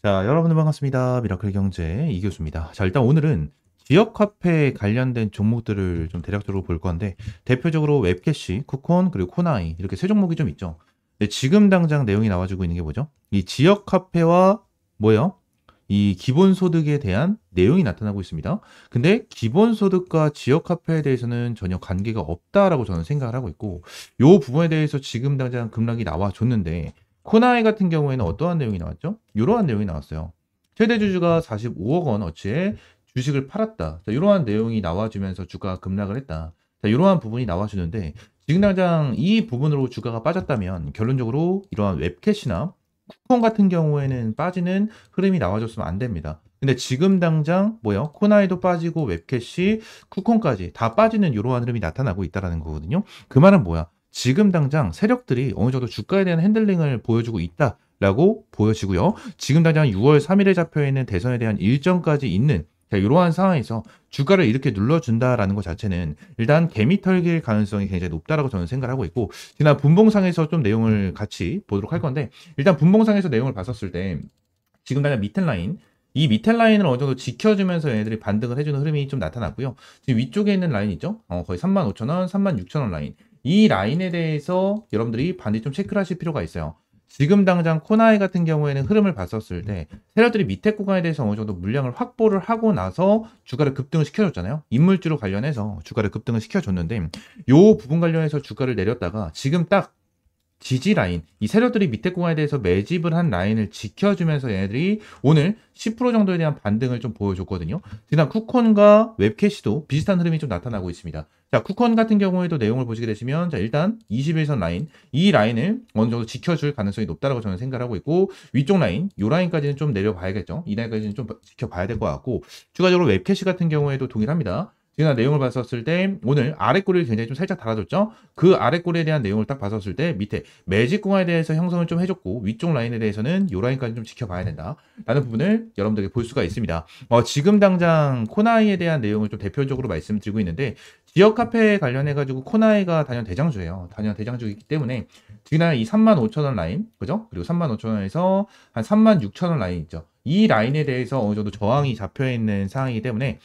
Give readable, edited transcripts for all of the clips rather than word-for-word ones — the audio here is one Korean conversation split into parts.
자, 여러분들 반갑습니다. 미라클 경제 이교수입니다. 자, 일단 오늘은 지역 화폐 관련된 종목들을 좀 대략적으로 볼 건데, 대표적으로 웹캐시, 쿠콘, 그리고 코나이 이렇게 세 종목이 좀 있죠. 근데 지금 당장 내용이 나와주고 있는 게 뭐죠? 이 지역 화폐와 뭐예요? 이 기본소득에 대한 내용이 나타나고 있습니다. 근데 기본소득과 지역 화폐에 대해서는 전혀 관계가 없다라고 저는 생각을 하고 있고, 요 부분에 대해서 지금 당장 급락이 나와줬는데, 코나이 같은 경우에는 어떠한 내용이 나왔죠? 이러한 내용이 나왔어요. 최대 주주가 45억 원 어치의 주식을 팔았다. 자, 이러한 내용이 나와주면서 주가가 급락을 했다. 자, 이러한 부분이 나와주는데, 지금 당장 이 부분으로 주가가 빠졌다면 결론적으로 이러한 웹캐시나 쿠폰 같은 경우에는 빠지는 흐름이 나와줬으면 안 됩니다. 근데 지금 당장 뭐요? 코나이도 빠지고 웹캐시, 쿠폰까지 다 빠지는 이러한 흐름이 나타나고 있다는 거거든요. 그 말은 뭐야? 지금 당장 세력들이 어느 정도 주가에 대한 핸들링을 보여주고 있다라고 보여지고요. 지금 당장 6월 3일에 잡혀있는 대선에 대한 일정까지 있는 이러한 상황에서 주가를 이렇게 눌러준다라는 것 자체는 일단 개미 털길 가능성이 굉장히 높다라고 저는 생각을 하고 있고, 지난 분봉상에서 좀 내용을 같이 보도록 할 건데, 일단 분봉상에서 내용을 봤었을 때 지금 당장 밑에 라인, 이 밑에 라인을 어느 정도 지켜주면서 얘네들이 반등을 해주는 흐름이 좀 나타났고요. 지금 위쪽에 있는 라인 있죠? 거의 35,000원, 36,000원 라인. 이 라인에 대해서 여러분들이 반드시 좀 체크를 하실 필요가 있어요. 지금 당장 코나이 같은 경우에는 흐름을 봤었을 때 세력들이 밑에 구간에 대해서 어느 정도 물량을 확보를 하고 나서 주가를 급등을 시켜줬잖아요. 인물주로 관련해서 주가를 급등을 시켜줬는데, 요 부분 관련해서 주가를 내렸다가 지금 딱 지지 라인, 이 세력들이 밑에 구간에 대해서 매집을 한 라인을 지켜주면서 얘네들이 오늘 10% 정도에 대한 반등을 좀 보여줬거든요. 지난 쿠콘과 웹캐시도 비슷한 흐름이 좀 나타나고 있습니다. 자, 쿠콘 같은 경우에도 내용을 보시게 되시면, 자, 일단 21선 라인, 이 라인을 어느 정도 지켜줄 가능성이 높다라고 저는 생각을 하고 있고, 위쪽 라인, 요 라인까지는 좀 내려봐야겠죠. 이 라인까지는 좀 지켜봐야 될 것 같고, 추가적으로 웹캐시 같은 경우에도 동일합니다. 지난 내용을 봤었을 때 오늘 아랫꼬리를 굉장히 좀 살짝 달아줬죠. 그 아랫꼬리에 대한 내용을 딱 봤었을 때 밑에 매직 구간에 대해서 형성을 좀 해줬고, 위쪽 라인에 대해서는 요 라인까지 좀 지켜봐야 된다 라는 부분을 여러분들에게 볼 수가 있습니다. 지금 당장 코나이에 대한 내용을 좀 대표적으로 말씀드리고 있는데, 지역 카페에 관련해 가지고 코나이가 단연 대장주예요. 단연 대장주이기 때문에 지금 이 35,000원 라인, 그죠? 그리고 35,000원에서 한 36,000원 라인 있죠. 이 라인에 대해서 어느 정도 저항이 잡혀 있는 상황이기 때문에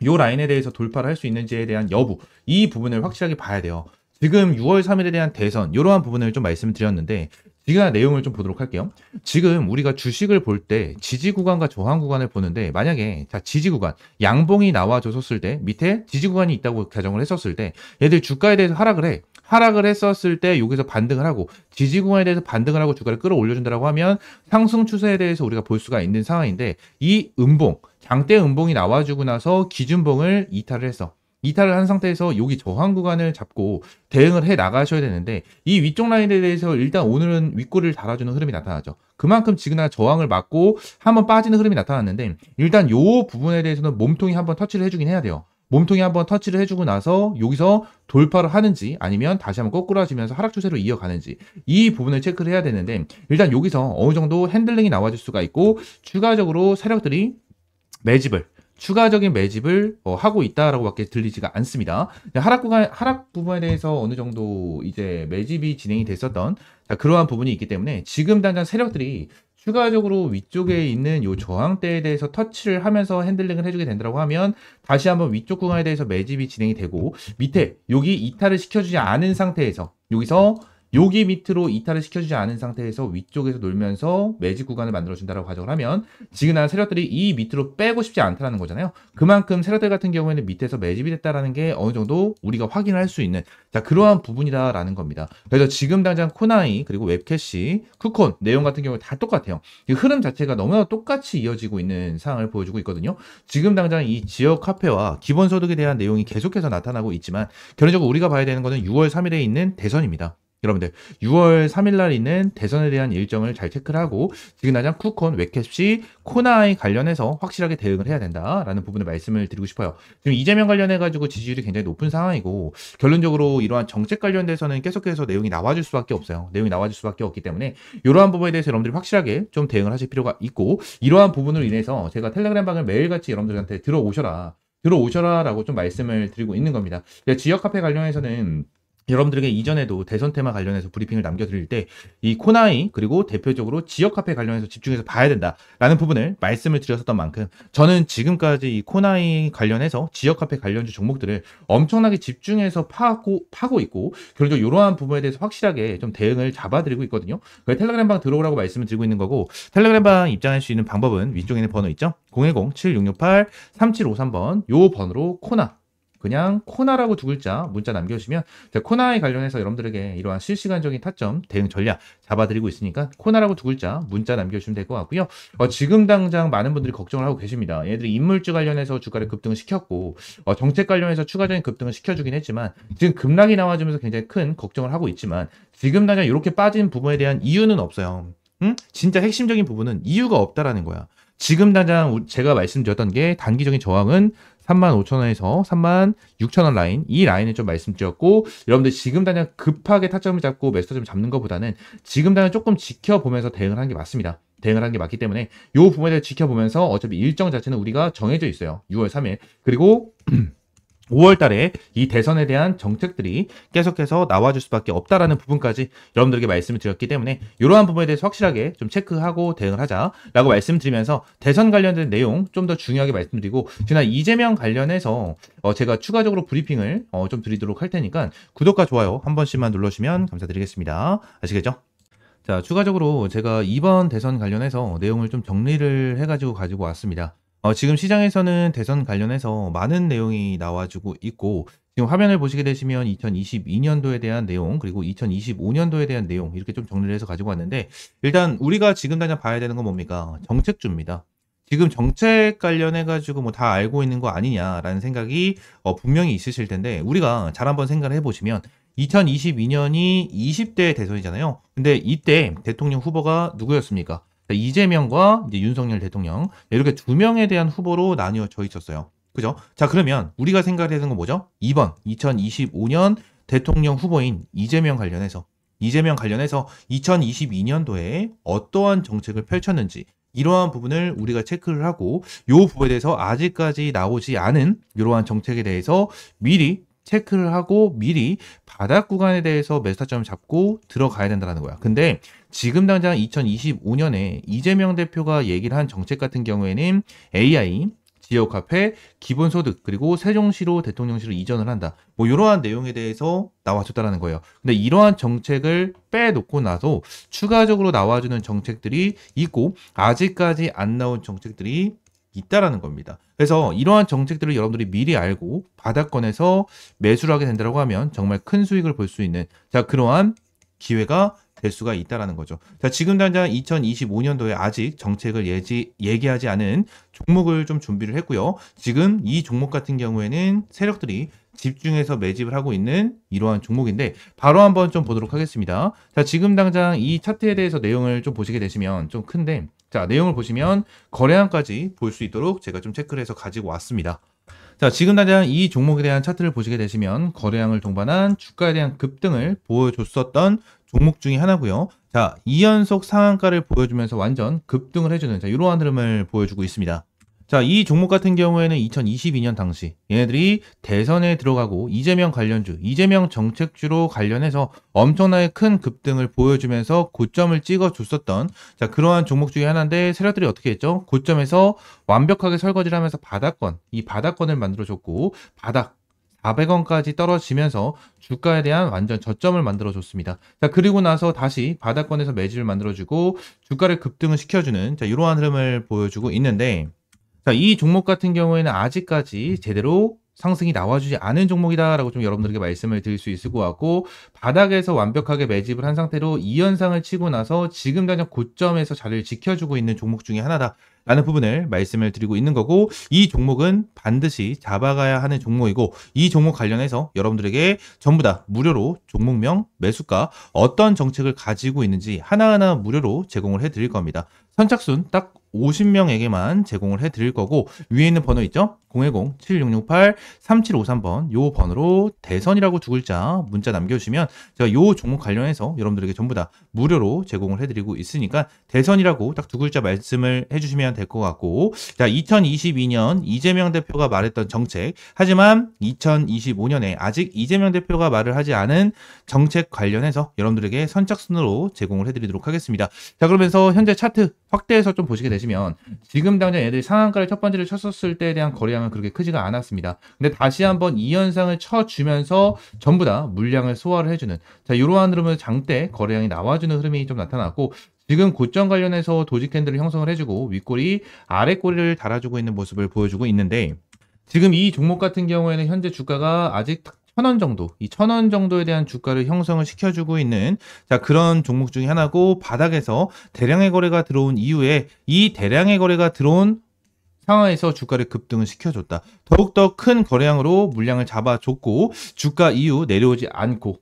요 라인에 대해서 돌파를 할 수 있는지에 대한 여부, 이 부분을 확실하게 봐야 돼요. 지금 6월 3일에 대한 대선, 이러한 부분을 좀 말씀드렸는데, 지금 내용을 좀 보도록 할게요. 지금 우리가 주식을 볼 때 지지 구간과 저항 구간을 보는데, 만약에 자 지지 구간, 양봉이 나와줬었을 때 밑에 지지 구간이 있다고 가정을 했었을 때 얘들 주가에 대해서 하락을 해. 하락을 했었을 때 여기서 반등을 하고 지지 구간에 대해서 반등을 하고 주가를 끌어올려준다라고 하면 상승 추세에 대해서 우리가 볼 수가 있는 상황인데, 이 음봉, 장대 음봉이 나와주고 나서 기준봉을 이탈을 했어. 이탈을 한 상태에서 여기 저항 구간을 잡고 대응을 해 나가셔야 되는데, 이 위쪽 라인에 대해서 일단 오늘은 윗꼬리를 달아주는 흐름이 나타나죠. 그만큼 지그나 저항을 맞고 한번 빠지는 흐름이 나타났는데, 일단 요 부분에 대해서는 몸통이 한번 터치를 해주긴 해야 돼요. 몸통이 한번 터치를 해주고 나서 여기서 돌파를 하는지 아니면 다시 한번 거꾸라지면서 하락 추세로 이어가는지, 이 부분을 체크를 해야 되는데, 일단 여기서 어느 정도 핸들링이 나와줄 수가 있고, 추가적으로 세력들이 추가적인 매집을 하고 있다라고밖에 들리지가 않습니다. 하락 부분에 대해서 어느 정도 이제 매집이 진행이 됐었던 그러한 부분이 있기 때문에, 지금 당장 세력들이 추가적으로 위쪽에 있는 요 저항대에 대해서 터치를 하면서 핸들링을 해주게 된다고 하면 다시 한번 위쪽 구간에 대해서 매집이 진행이 되고, 밑에 여기 이탈을 시켜주지 않은 상태에서 여기 밑으로 이탈을 시켜주지 않은 상태에서 위쪽에서 놀면서 매집 구간을 만들어준다라고 가정을 하면, 지금 세력들이 이 밑으로 빼고 싶지 않다라는 거잖아요. 그만큼 세력들 같은 경우에는 밑에서 매집이 됐다라는 게 어느 정도 우리가 확인을 할 수 있는 그러한 부분이다라는 겁니다. 그래서 지금 당장 코나이 그리고 웹캐시, 쿠콘 내용 같은 경우 다 똑같아요. 이 흐름 자체가 너무나 똑같이 이어지고 있는 상황을 보여주고 있거든요. 지금 당장 이 지역 화폐와 기본소득에 대한 내용이 계속해서 나타나고 있지만, 결론적으로 우리가 봐야 되는 것은 6월 3일에 있는 대선입니다. 여러분들 6월 3일 날 있는 대선에 대한 일정을 잘 체크를 하고, 지금 당장 쿠콘, 웹캐시, 코나이 관련해서 확실하게 대응을 해야 된다라는 부분을 말씀을 드리고 싶어요. 지금 이재명 관련해가지고 지지율이 굉장히 높은 상황이고, 결론적으로 이러한 정책 관련돼서는 계속해서 내용이 나와줄 수밖에 없어요. 내용이 나와줄 수밖에 없기 때문에 이러한 부분에 대해서 여러분들이 확실하게 좀 대응을 하실 필요가 있고, 이러한 부분으로 인해서 제가 텔레그램 방을 매일같이 여러분들한테 들어오셔라 라고 좀 말씀을 드리고 있는 겁니다. 지역 카페 관련해서는 여러분들에게 이전에도 대선 테마 관련해서 브리핑을 남겨드릴 때 이 코나이 그리고 대표적으로 지역화폐 관련해서 집중해서 봐야 된다라는 부분을 말씀을 드렸었던 만큼 저는 지금까지 이 코나이 관련해서 지역화폐 관련주 종목들을 엄청나게 집중해서 파고 있고 그리고 이러한 부분에 대해서 확실하게 좀 대응을 잡아드리고 있거든요. 텔레그램방 들어오라고 말씀을 드리고 있는 거고 텔레그램방 입장할 수 있는 방법은 위쪽에 있는 번호 있죠? 010-7668-3753번 요 번호로 코나 그냥 코나라고 두 글자 문자 남겨주시면 코나에 관련해서 여러분들에게 이러한 실시간적인 타점 대응 전략 잡아드리고 있으니까 코나라고 두 글자 문자 남겨주시면 될 것 같고요. 지금 당장 많은 분들이 걱정을 하고 계십니다. 얘들이 인물주 관련해서 주가를 급등을 시켰고 정책 관련해서 추가적인 급등을 시켜주긴 했지만 지금 급락이 나와주면서 굉장히 큰 걱정을 하고 있지만 지금 당장 이렇게 빠진 부분에 대한 이유는 없어요. 응? 진짜 핵심적인 부분은 이유가 없다라는 거야. 지금 당장 제가 말씀드렸던 게 단기적인 저항은 35,000원에서 36,000원 라인 이 라인을 좀 말씀드렸고 여러분들 지금 당장 급하게 타점을 잡고 매수 타점을 잡는 것보다는 지금 당장 조금 지켜보면서 대응을 하는 게 맞습니다. 대응을 하는 게 맞기 때문에 이 부분에 대해 지켜보면서 어차피 일정 자체는 우리가 정해져 있어요. 6월 3일 그리고 5월 달에 이 대선에 대한 정책들이 계속해서 나와줄 수밖에 없다라는 부분까지 여러분들에게 말씀을 드렸기 때문에 이러한 부분에 대해서 확실하게 좀 체크하고 대응을 하자라고 말씀드리면서 대선 관련된 내용 좀 더 중요하게 말씀드리고 지난 이재명 관련해서 제가 추가적으로 브리핑을 좀 드리도록 할 테니까 구독과 좋아요 한 번씩만 눌러주시면 감사드리겠습니다. 아시겠죠? 자, 추가적으로 제가 이번 대선 관련해서 내용을 좀 정리를 해가지고 가지고 왔습니다. 지금 시장에서는 대선 관련해서 많은 내용이 나와주고 있고 지금 화면을 보시게 되시면 2022년도에 대한 내용 그리고 2025년도에 대한 내용 이렇게 좀 정리를 해서 가지고 왔는데 일단 우리가 지금 당장 봐야 되는 건 뭡니까? 정책주입니다. 지금 정책 관련해 가지고 뭐 다 알고 있는 거 아니냐라는 생각이 분명히 있으실 텐데 우리가 잘 한번 생각을 해보시면 2022년이 20대 대선이잖아요. 근데 이때 대통령 후보가 누구였습니까? 이재명과 이제 윤석열 대통령 이렇게 두 명에 대한 후보로 나뉘어져 있었어요. 그죠? 자, 그러면 우리가 생각해야 되는 건 뭐죠? 2번 2025년 대통령 후보인 이재명 관련해서 2022년도에 어떠한 정책을 펼쳤는지 이러한 부분을 우리가 체크를 하고 이 부분에 대해서 아직까지 나오지 않은 이러한 정책에 대해서 미리 체크를 하고 미리 바닥 구간에 대해서 매수 타점을 잡고 들어가야 된다는 거야. 근데 지금 당장 2025년에 이재명 대표가 얘기를 한 정책 같은 경우에는 AI, 지역화폐, 기본소득 그리고 세종시로 대통령실로 이전을 한다. 뭐 이러한 내용에 대해서 나와줬다는 거예요. 근데 이러한 정책을 빼놓고 나서 추가적으로 나와주는 정책들이 있고 아직까지 안 나온 정책들이 있다라는 겁니다. 그래서 이러한 정책들을 여러분들이 미리 알고 바닥권에서 매수를 하게 된다고 하면 정말 큰 수익을 볼 수 있는 그러한 기회가 될 수가 있다라는 거죠. 자, 지금 당장 2025년도에 아직 정책을 얘기하지 않은 종목을 좀 준비를 했고요. 지금 이 종목 같은 경우에는 세력들이 집중해서 매집을 하고 있는 이러한 종목인데 바로 한번 좀 보도록 하겠습니다. 자, 지금 당장 이 차트에 대해서 내용을 좀 보시게 되시면 좀 큰데 자, 내용을 보시면 거래량까지 볼 수 있도록 제가 좀 체크를 해서 가지고 왔습니다. 자, 지금 당장 이 종목에 대한 차트를 보시게 되시면 거래량을 동반한 주가에 대한 급등을 보여줬었던 종목 중에 하나고요. 자, 2연속 상한가를 보여주면서 완전 급등을 해주는 이러한 흐름을 보여주고 있습니다. 자, 이 종목 같은 경우에는 2022년 당시 얘네들이 대선에 들어가고 이재명 관련주, 이재명 정책주로 관련해서 엄청나게 큰 급등을 보여주면서 고점을 찍어줬었던 그러한 종목 중에 하나인데 세력들이 어떻게 했죠? 고점에서 완벽하게 설거지를 하면서 이 바닥권을 만들어줬고 바닥 400원까지 떨어지면서 주가에 대한 완전 저점을 만들어줬습니다. 자, 그리고 나서 다시 바닥권에서 매집을 만들어주고 주가를 급등을 시켜주는 이러한 흐름을 보여주고 있는데 자, 이 종목 같은 경우에는 아직까지 제대로 상승이 나와주지 않은 종목이다라고 좀 여러분들에게 말씀을 드릴 수 있을 것 같고 바닥에서 완벽하게 매집을 한 상태로 2연상을 치고 나서 지금 당장 고점에서 자리를 지켜주고 있는 종목 중에 하나다라는 부분을 말씀을 드리고 있는 거고 이 종목은 반드시 잡아가야 하는 종목이고 이 종목 관련해서 여러분들에게 전부 다 무료로 종목명, 매수가, 어떤 정책을 가지고 있는지 하나하나 무료로 제공을 해드릴 겁니다. 선착순 딱 50명에게만 제공을 해드릴 거고, 위에 있는 번호 있죠? 010-7668-3753번 요 번호로 대선이라고 두 글자 문자 남겨주시면 제가 요 종목 관련해서 여러분들에게 전부 다 무료로 제공을 해드리고 있으니까 대선이라고 딱 두 글자 말씀을 해주시면 될 것 같고, 자, 2022년 이재명 대표가 말했던 정책, 하지만 2025년에 아직 이재명 대표가 말을 하지 않은 정책 관련해서 여러분들에게 선착순으로 제공을 해드리도록 하겠습니다. 자, 그러면서 현재 차트 확대해서 좀 보시게 되시면 지금 당장 애들이 상한가를 첫 번째를 쳤었을 때에 대한 거래량은 그렇게 크지가 않았습니다. 근데 다시 한번 이 현상을 쳐주면서 전부 다 물량을 소화를 해주는, 자, 이러한 흐름을 장대 거래량이 나와주는 흐름이 좀 나타났고, 지금 고점 관련해서 도지 캔들을 형성을 해주고 윗꼬리 아랫꼬리를 달아주고 있는 모습을 보여주고 있는데, 지금 이 종목 같은 경우에는 현재 주가가 아직 1,000원 정도, 이 1,000원 정도에 대한 주가를 형성을 시켜주고 있는, 자, 그런 종목 중에 하나고, 바닥에서 대량의 거래가 들어온 이후에 이 대량의 거래가 들어온 상황에서 주가를 급등을 시켜줬다. 더욱더 큰 거래량으로 물량을 잡아줬고, 주가 이후 내려오지 않고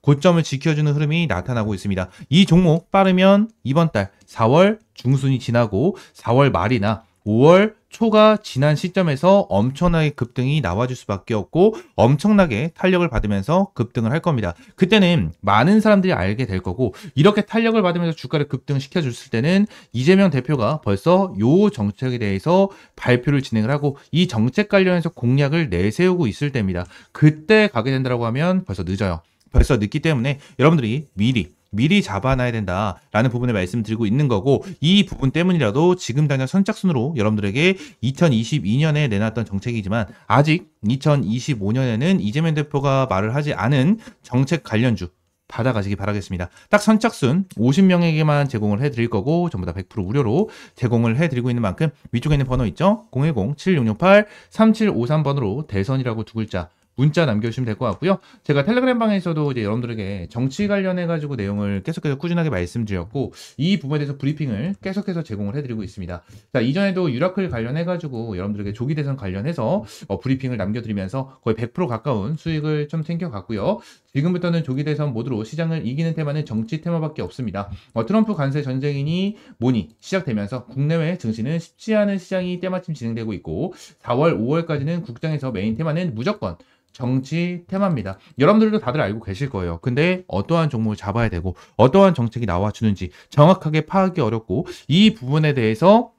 고점을 지켜주는 흐름이 나타나고 있습니다. 이 종목 빠르면 이번 달 4월 중순이 지나고 4월 말이나 5월 초가 지난 시점에서 엄청나게 급등이 나와줄 수밖에 없고 엄청나게 탄력을 받으면서 급등을 할 겁니다. 그때는 많은 사람들이 알게 될 거고, 이렇게 탄력을 받으면서 주가를 급등시켜줬을 때는 이재명 대표가 벌써 요 정책에 대해서 발표를 진행을 하고 이 정책 관련해서 공약을 내세우고 있을 때입니다. 그때 가게 된다고 하면 벌써 늦어요. 벌써 늦기 때문에 여러분들이 미리 잡아놔야 된다라는 부분을 말씀드리고 있는 거고, 이 부분 때문이라도 지금 당장 선착순으로 여러분들에게 2022년에 내놨던 정책이지만 아직 2025년에는 이재명 대표가 말을 하지 않은 정책 관련주 받아가시기 바라겠습니다. 딱 선착순 50명에게만 제공을 해드릴 거고 전부 다 100% 무료로 제공을 해드리고 있는 만큼 위쪽에 있는 번호 있죠? 010-7668-3753번으로 대선이라고 두 글자 문자 남겨주시면 될 것 같고요. 제가 텔레그램 방에서도 이제 여러분들에게 정치 관련해가지고 내용을 계속해서 꾸준하게 말씀드렸고, 이 부분에 대해서 브리핑을 계속해서 제공을 해드리고 있습니다. 자, 이전에도 유라클 관련해가지고 여러분들에게 조기 대선 관련해서 브리핑을 남겨드리면서 거의 100% 가까운 수익을 좀 챙겨갔고요. 지금부터는 조기 대선 모드로 시장을 이기는 테마는 정치 테마밖에 없습니다. 트럼프 관세 전쟁이니 뭐니 시작되면서 국내외 증시는 쉽지 않은 시장이 때마침 진행되고 있고, 4월, 5월까지는 국장에서 메인 테마는 무조건 정치 테마입니다. 여러분들도 다들 알고 계실 거예요. 근데 어떠한 종목을 잡아야 되고 어떠한 정책이 나와주는지 정확하게 파악이 어렵고, 이 부분에 대해서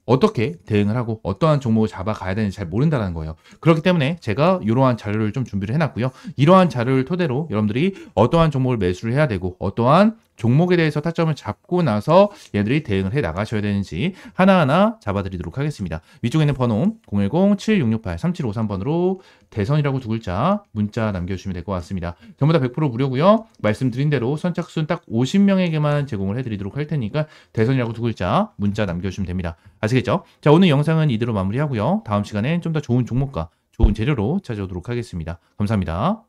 어떻게 대응을 하고 어떠한 종목을 잡아가야 되는지 잘 모른다는 거예요. 그렇기 때문에 제가 이러한 자료를 좀 준비를 해놨고요. 이러한 자료를 토대로 여러분들이 어떠한 종목을 매수를 해야 되고 어떠한 종목에 대해서 타점을 잡고 나서 얘들이 대응을 해 나가셔야 되는지 하나하나 잡아드리도록 하겠습니다. 위쪽에 있는 번호 010-7668-3753번으로 대선이라고 두 글자 문자 남겨주시면 될 것 같습니다. 전부 다 100% 무료고요. 말씀드린 대로 선착순 딱 50명에게만 제공을 해드리도록 할 테니까 대선이라고 두 글자 문자 남겨주시면 됩니다. 아시겠죠? 자, 오늘 영상은 이대로 마무리하고요. 다음 시간엔 좀 더 좋은 종목과 좋은 재료로 찾아오도록 하겠습니다. 감사합니다.